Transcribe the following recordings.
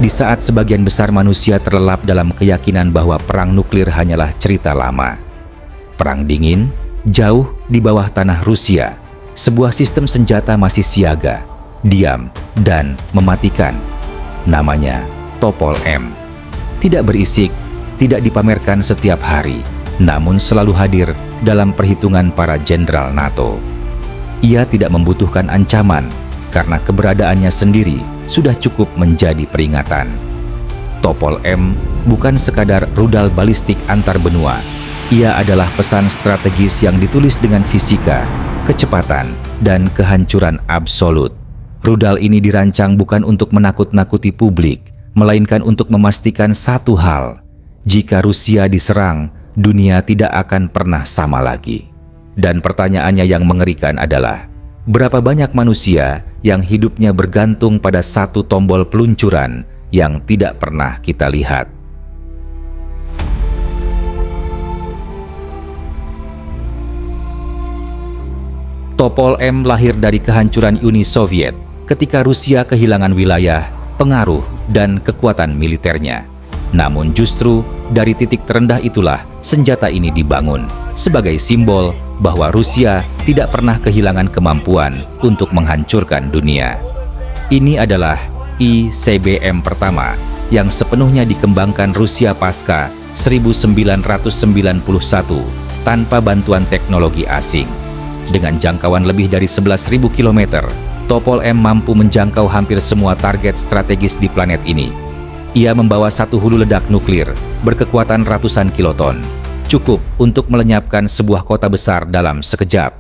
Di saat sebagian besar manusia terlelap dalam keyakinan bahwa perang nuklir hanyalah cerita lama, Perang Dingin, jauh di bawah tanah Rusia, sebuah sistem senjata masih siaga, diam, dan mematikan. Namanya Topol M. Tidak berisik, tidak dipamerkan setiap hari, namun selalu hadir dalam perhitungan para jenderal NATO. Ia tidak membutuhkan ancaman, karena keberadaannya sendiri sudah cukup menjadi peringatan. Topol M bukan sekadar rudal balistik antar benua. Ia adalah pesan strategis yang ditulis dengan fisika, kecepatan, dan kehancuran absolut. Rudal ini dirancang bukan untuk menakut-nakuti publik, melainkan untuk memastikan satu hal: jika Rusia diserang, dunia tidak akan pernah sama lagi. Dan pertanyaannya yang mengerikan adalah, berapa banyak manusia yang hidupnya bergantung pada satu tombol peluncuran yang tidak pernah kita lihat? Topol M lahir dari kehancuran Uni Soviet ketika Rusia kehilangan wilayah, pengaruh, dan kekuatan militernya. Namun justru dari titik terendah itulah senjata ini dibangun sebagai simbol bahwa Rusia tidak pernah kehilangan kemampuan untuk menghancurkan dunia. Ini adalah ICBM pertama yang sepenuhnya dikembangkan Rusia pasca 1991 tanpa bantuan teknologi asing. Dengan jangkauan lebih dari 11.000 km, Topol M mampu menjangkau hampir semua target strategis di planet ini. Ia membawa satu hulu ledak nuklir berkekuatan ratusan kiloton, cukup untuk melenyapkan sebuah kota besar dalam sekejap.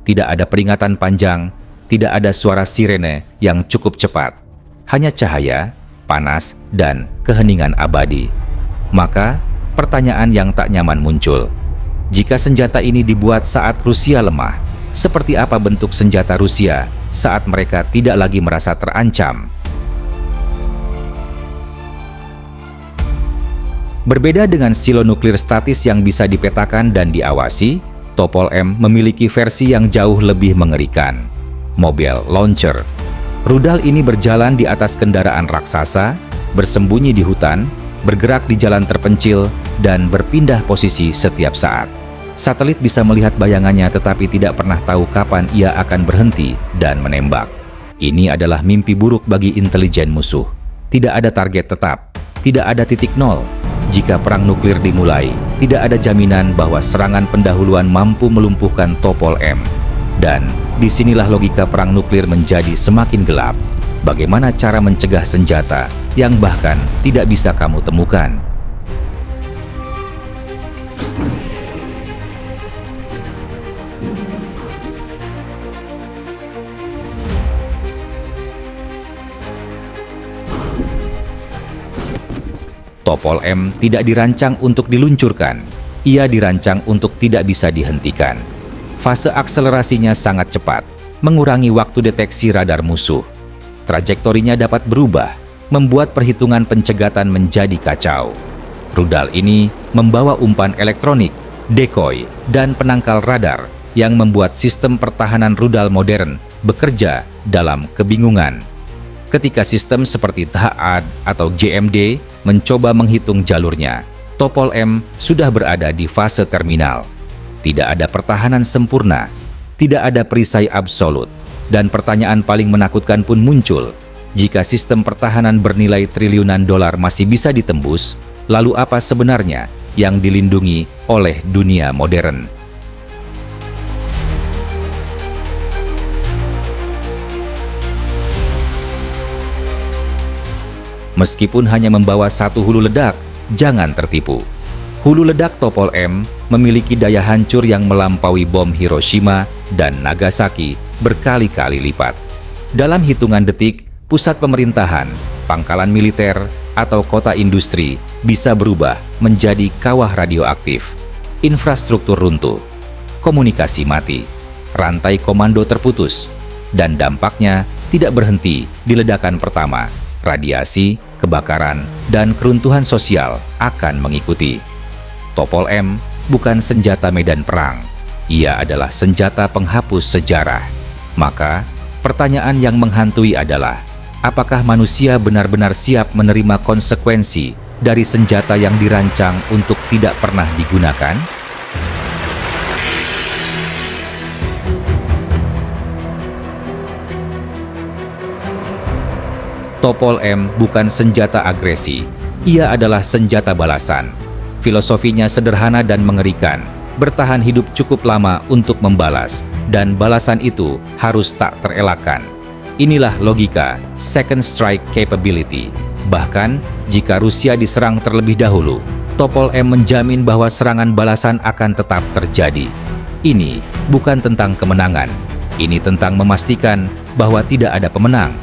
Tidak ada peringatan panjang, tidak ada suara sirene yang cukup cepat. Hanya cahaya, panas, dan keheningan abadi. Maka, pertanyaan yang tak nyaman muncul. Jika senjata ini dibuat saat Rusia lemah, seperti apa bentuk senjata Rusia saat mereka tidak lagi merasa terancam? Berbeda dengan silo nuklir statis yang bisa dipetakan dan diawasi, Topol M memiliki versi yang jauh lebih mengerikan: Mobile Launcher. Rudal ini berjalan di atas kendaraan raksasa, bersembunyi di hutan, bergerak di jalan terpencil, dan berpindah posisi setiap saat. Satelit bisa melihat bayangannya tetapi tidak pernah tahu kapan ia akan berhenti dan menembak. Ini adalah mimpi buruk bagi intelijen musuh. Tidak ada target tetap, tidak ada titik nol. Jika perang nuklir dimulai, tidak ada jaminan bahwa serangan pendahuluan mampu melumpuhkan Topol M. Dan disinilah logika perang nuklir menjadi semakin gelap. Bagaimana cara mencegah senjata yang bahkan tidak bisa kamu temukan? Topol M tidak dirancang untuk diluncurkan, ia dirancang untuk tidak bisa dihentikan. Fase akselerasinya sangat cepat, mengurangi waktu deteksi radar musuh. Trajektorinya dapat berubah, membuat perhitungan pencegatan menjadi kacau. Rudal ini membawa umpan elektronik, decoy, dan penangkal radar yang membuat sistem pertahanan rudal modern bekerja dalam kebingungan. Ketika sistem seperti THAAD atau JMD mencoba menghitung jalurnya, Topol M sudah berada di fase terminal. Tidak ada pertahanan sempurna, tidak ada perisai absolut, dan pertanyaan paling menakutkan pun muncul. Jika sistem pertahanan bernilai triliunan dolar masih bisa ditembus, lalu apa sebenarnya yang dilindungi oleh dunia modern? Meskipun hanya membawa satu hulu ledak, jangan tertipu. Hulu ledak Topol M memiliki daya hancur yang melampaui bom Hiroshima dan Nagasaki berkali-kali lipat. Dalam hitungan detik, pusat pemerintahan, pangkalan militer, atau kota industri bisa berubah menjadi kawah radioaktif. Infrastruktur runtuh, komunikasi mati, rantai komando terputus, dan dampaknya tidak berhenti di ledakan pertama. Radiasi, kebakaran, dan keruntuhan sosial akan mengikuti. Topol M bukan senjata medan perang. Ia adalah senjata penghapus sejarah. Maka, pertanyaan yang menghantui adalah, apakah manusia benar-benar siap menerima konsekuensi dari senjata yang dirancang untuk tidak pernah digunakan? Topol M bukan senjata agresi, ia adalah senjata balasan. Filosofinya sederhana dan mengerikan, bertahan hidup cukup lama untuk membalas, dan balasan itu harus tak terelakkan. Inilah logika Second Strike Capability. Bahkan, jika Rusia diserang terlebih dahulu, Topol M menjamin bahwa serangan balasan akan tetap terjadi. Ini bukan tentang kemenangan, ini tentang memastikan bahwa tidak ada pemenang.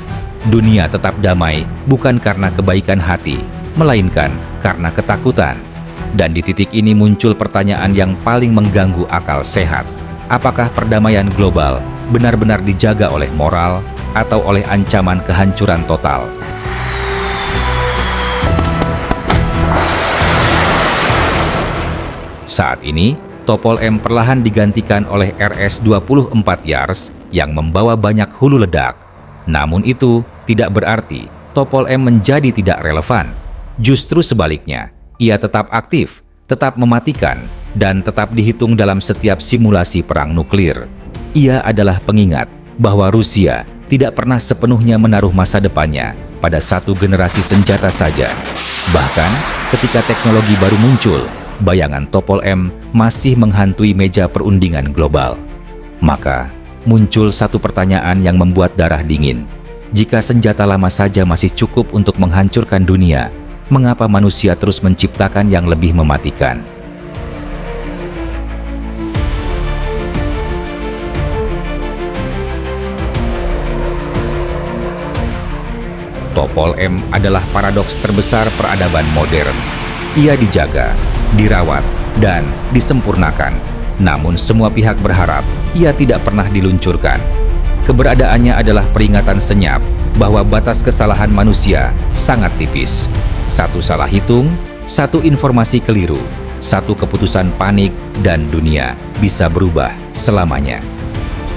Dunia tetap damai bukan karena kebaikan hati, melainkan karena ketakutan. Dan di titik ini muncul pertanyaan yang paling mengganggu akal sehat. Apakah perdamaian global benar-benar dijaga oleh moral atau oleh ancaman kehancuran total? Saat ini, Topol M perlahan digantikan oleh RS-24 Yars yang membawa banyak hulu ledak. Namun itu tidak berarti Topol M menjadi tidak relevan. Justru sebaliknya, ia tetap aktif, tetap mematikan, dan tetap dihitung dalam setiap simulasi perang nuklir. Ia adalah pengingat bahwa Rusia tidak pernah sepenuhnya menaruh masa depannya pada satu generasi senjata saja. Bahkan ketika teknologi baru muncul, bayangan Topol M masih menghantui meja perundingan global. Maka muncul satu pertanyaan yang membuat darah dingin. Jika senjata lama saja masih cukup untuk menghancurkan dunia, mengapa manusia terus menciptakan yang lebih mematikan? Topol M adalah paradoks terbesar peradaban modern. Ia dijaga, dirawat, dan disempurnakan. Namun semua pihak berharap ia tidak pernah diluncurkan. Keberadaannya adalah peringatan senyap bahwa batas kesalahan manusia sangat tipis. Satu salah hitung, satu informasi keliru, satu keputusan panik, dan dunia bisa berubah selamanya.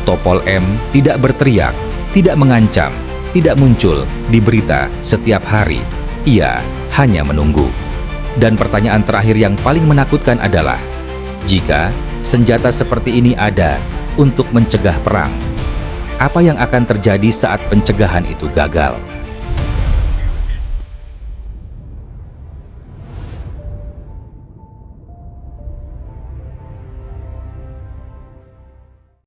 Topol M tidak berteriak, tidak mengancam, tidak muncul di berita setiap hari. Ia hanya menunggu. Dan pertanyaan terakhir yang paling menakutkan adalah, jika senjata seperti ini ada untuk mencegah perang, apa yang akan terjadi saat pencegahan itu gagal?